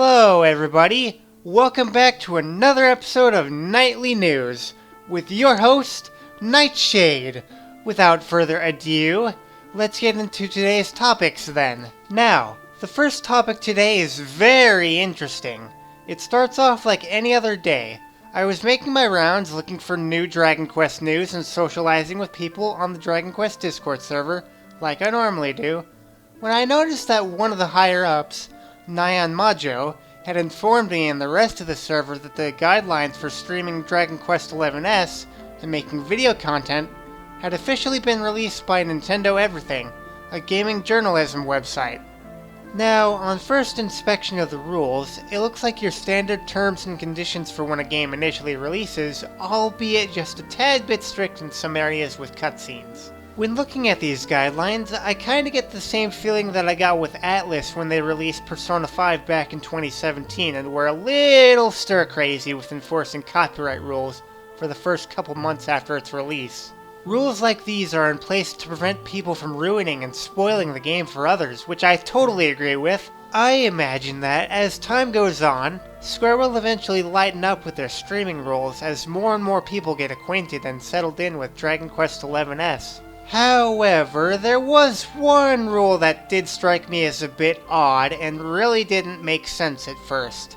Hello everybody, welcome back to another episode of Nightly News with your host, KnightShade. Without further ado, let's get into today's topics then. Now, the first topic today is very interesting. It starts off like any other day. I was making my rounds looking for new Dragon Quest news and socializing with people on the Dragon Quest Discord server, like I normally do, when I noticed that one of the higher-ups, Nyan Majo, had informed me and the rest of the server that the guidelines for streaming Dragon Quest XI S and making video content had officially been released by Nintendo Everything, a gaming journalism website. Now, on first inspection of the rules, it looks like your standard terms and conditions for when a game initially releases, albeit just a tad bit strict in some areas with cutscenes. When looking at these guidelines, I kinda get the same feeling that I got with Atlas when they released Persona 5 back in 2017 and were a little stir-crazy with enforcing copyright rules for the first couple months after its release. Rules like these are in place to prevent people from ruining and spoiling the game for others, which I totally agree with. I imagine that, as time goes on, Square will eventually lighten up with their streaming rules as more and more people get acquainted and settled in with Dragon Quest XI S. However, there was one rule that did strike me as a bit odd and really didn't make sense at first.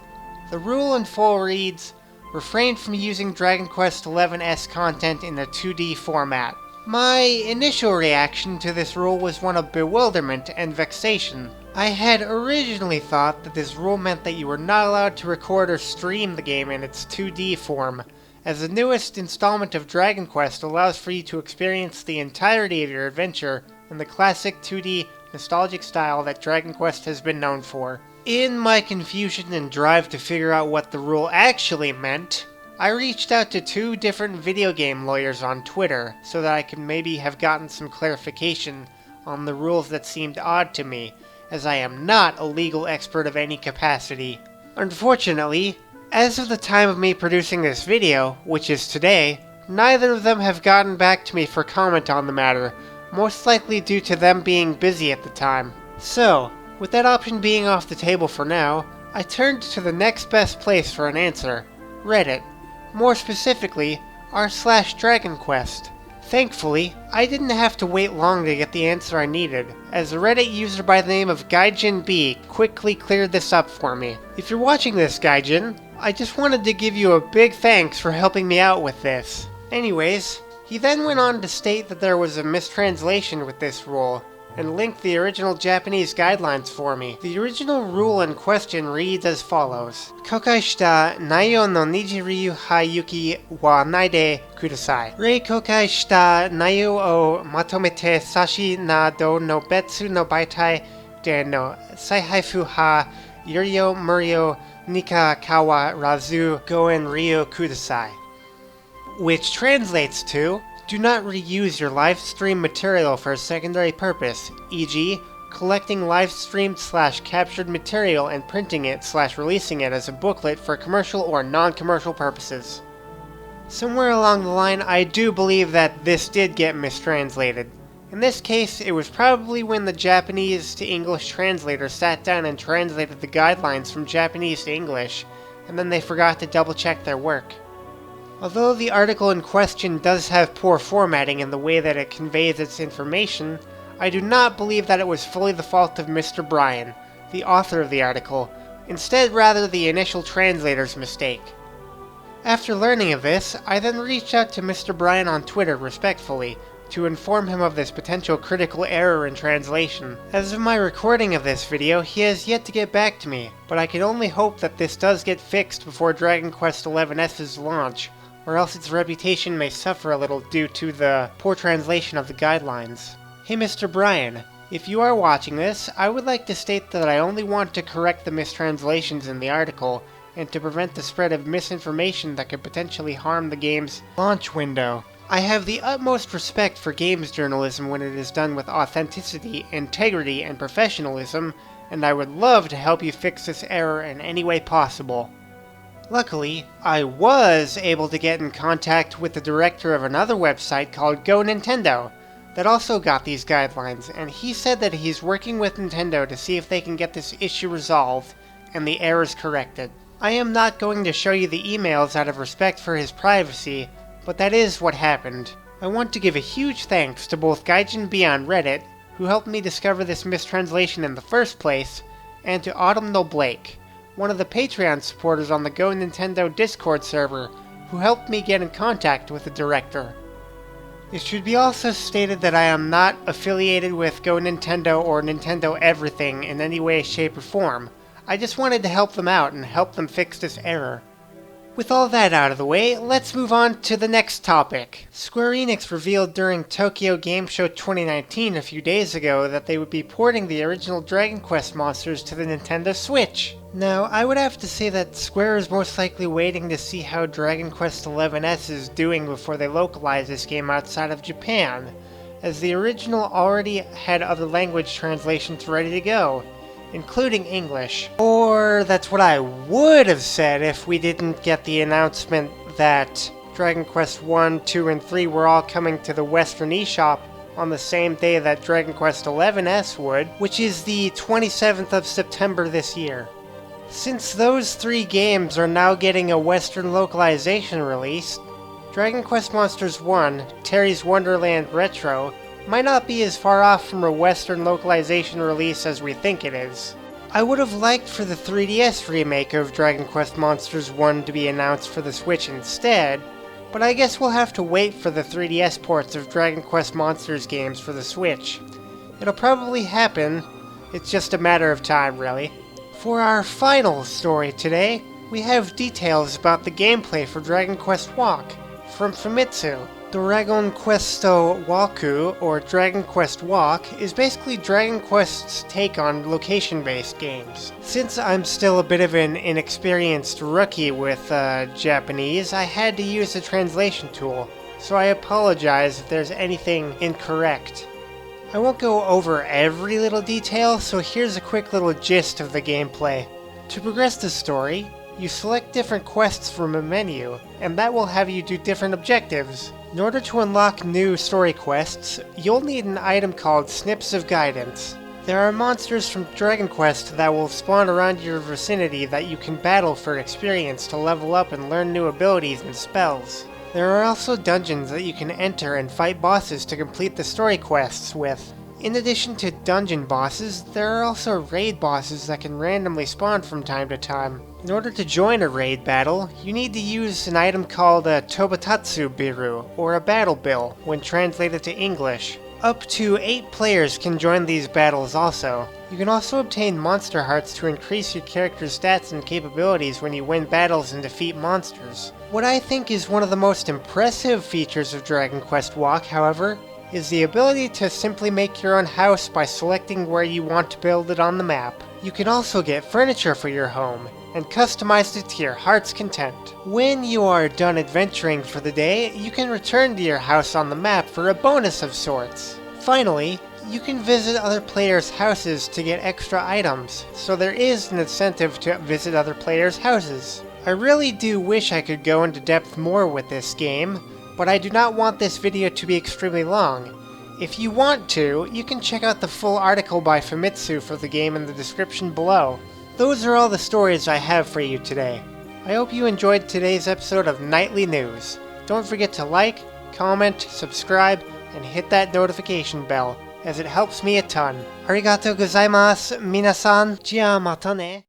The rule in full reads, refrain from using Dragon Quest XI S content in a 2D format. My initial reaction to this rule was one of bewilderment and vexation. I had originally thought that this rule meant that you were not allowed to record or stream the game in its 2D form, as the newest installment of Dragon Quest allows for you to experience the entirety of your adventure in the classic 2D nostalgic style that Dragon Quest has been known for. In my confusion and drive to figure out what the rule actually meant, I reached out to two different video game lawyers on Twitter so that I could maybe have gotten some clarification on the rules that seemed odd to me, as I am not a legal expert of any capacity. Unfortunately, as of the time of me producing this video, which is today, neither of them have gotten back to me for comment on the matter, most likely due to them being busy at the time. So, with that option being off the table for now, I turned to the next best place for an answer, Reddit. More specifically, r/DragonQuest. Thankfully, I didn't have to wait long to get the answer I needed, as a Reddit user by the name of GaijinB quickly cleared this up for me. If you're watching this, Gaijin, I just wanted to give you a big thanks for helping me out with this. Anyways, he then went on to state that there was a mistranslation with this rule, and linked the original Japanese guidelines for me. The original rule in question reads as follows. Kokai shita naiyo no nijiryu ha yuki wa naide kudasai. Rei kokai shita naiyo o matomete sashi na do no betsu no baitai de no saihaifu ha yuryo muryo nika kawa razu goen ryo kudasai. Which translates to, do not reuse your live stream material for a secondary purpose, e.g., collecting live streamed / captured material and printing it / releasing it as a booklet for commercial or non-commercial purposes. Somewhere along the line, I do believe that this did get mistranslated. In this case, it was probably when the Japanese to English translator sat down and translated the guidelines from Japanese to English, and then they forgot to double-check their work. Although the article in question does have poor formatting in the way that it conveys its information, I do not believe that it was fully the fault of Mr. Bryan, the author of the article, instead rather the initial translator's mistake. After learning of this, I then reached out to Mr. Bryan on Twitter respectfully, to inform him of this potential critical error in translation. As of my recording of this video, he has yet to get back to me, but I can only hope that this does get fixed before Dragon Quest XI S's launch, or else its reputation may suffer a little due to the poor translation of the guidelines. Hey Mr. Bryan, if you are watching this, I would like to state that I only want to correct the mistranslations in the article, and to prevent the spread of misinformation that could potentially harm the game's launch window. I have the utmost respect for games journalism when it is done with authenticity, integrity, and professionalism, and I would love to help you fix this error in any way possible. Luckily, I was able to get in contact with the director of another website called GoNintendo that also got these guidelines, and he said that he's working with Nintendo to see if they can get this issue resolved and the errors corrected. I am not going to show you the emails out of respect for his privacy, but that is what happened. I want to give a huge thanks to both Gaijin B on Reddit, who helped me discover this mistranslation in the first place, and to Autumnal Blake, one of the Patreon supporters on the GoNintendo Discord server, who helped me get in contact with the director. It should be also stated that I am not affiliated with GoNintendo or Nintendo Everything in any way, shape, or form. I just wanted to help them out and help them fix this error. With all that out of the way, let's move on to the next topic. Square Enix revealed during Tokyo Game Show 2019 a few days ago that they would be porting the original Dragon Quest monsters to the Nintendo Switch. Now, I would have to say that Square is most likely waiting to see how Dragon Quest XI S is doing before they localize this game outside of Japan, as the original already had other language translations ready to go, including English. Or that's what I would have said if we didn't get the announcement that Dragon Quest 1, 2, and 3 were all coming to the Western eShop on the same day that Dragon Quest XI S would, which is the 27th of September this year. Since those three games are now getting a Western localization release, Dragon Quest Monsters 1, Terry's Wonderland Retro, might not be as far off from a Western localization release as we think it is. I would have liked for the 3DS remake of Dragon Quest Monsters 1 to be announced for the Switch instead, but I guess we'll have to wait for the 3DS ports of Dragon Quest Monsters games for the Switch. It'll probably happen, it's just a matter of time really. For our final story today, we have details about the gameplay for Dragon Quest Walk from Famitsu. Dragon Questo Waku, or Dragon Quest Walk, is basically Dragon Quest's take on location-based games. Since I'm still a bit of an inexperienced rookie with Japanese, I had to use a translation tool, so I apologize if there's anything incorrect. I won't go over every little detail, so here's a quick little gist of the gameplay. To progress the story, you select different quests from a menu, and that will have you do different objectives. In order to unlock new story quests, you'll need an item called Snips of Guidance. There are monsters from Dragon Quest that will spawn around your vicinity that you can battle for experience to level up and learn new abilities and spells. There are also dungeons that you can enter and fight bosses to complete the story quests with. In addition to dungeon bosses, there are also raid bosses that can randomly spawn from time to time. In order to join a raid battle, you need to use an item called a Tobotatsu Biru, or a battle bill, when translated to English. Up to 8 players can join these battles also. You can also obtain monster hearts to increase your character's stats and capabilities when you win battles and defeat monsters. What I think is one of the most impressive features of Dragon Quest Walk, however, is the ability to simply make your own house by selecting where you want to build it on the map. You can also get furniture for your home, and customize it to your heart's content. When you are done adventuring for the day, you can return to your house on the map for a bonus of sorts. Finally, you can visit other players' houses to get extra items, so there is an incentive to visit other players' houses. I really do wish I could go into depth more with this game, but I do not want this video to be extremely long. If you want to, you can check out the full article by Famitsu for the game in the description below. Those are all the stories I have for you today. I hope you enjoyed today's episode of Nightly News. Don't forget to like, comment, subscribe, and hit that notification bell, as it helps me a ton. Arigatou gozaimasu, minasan. Ji mata ne.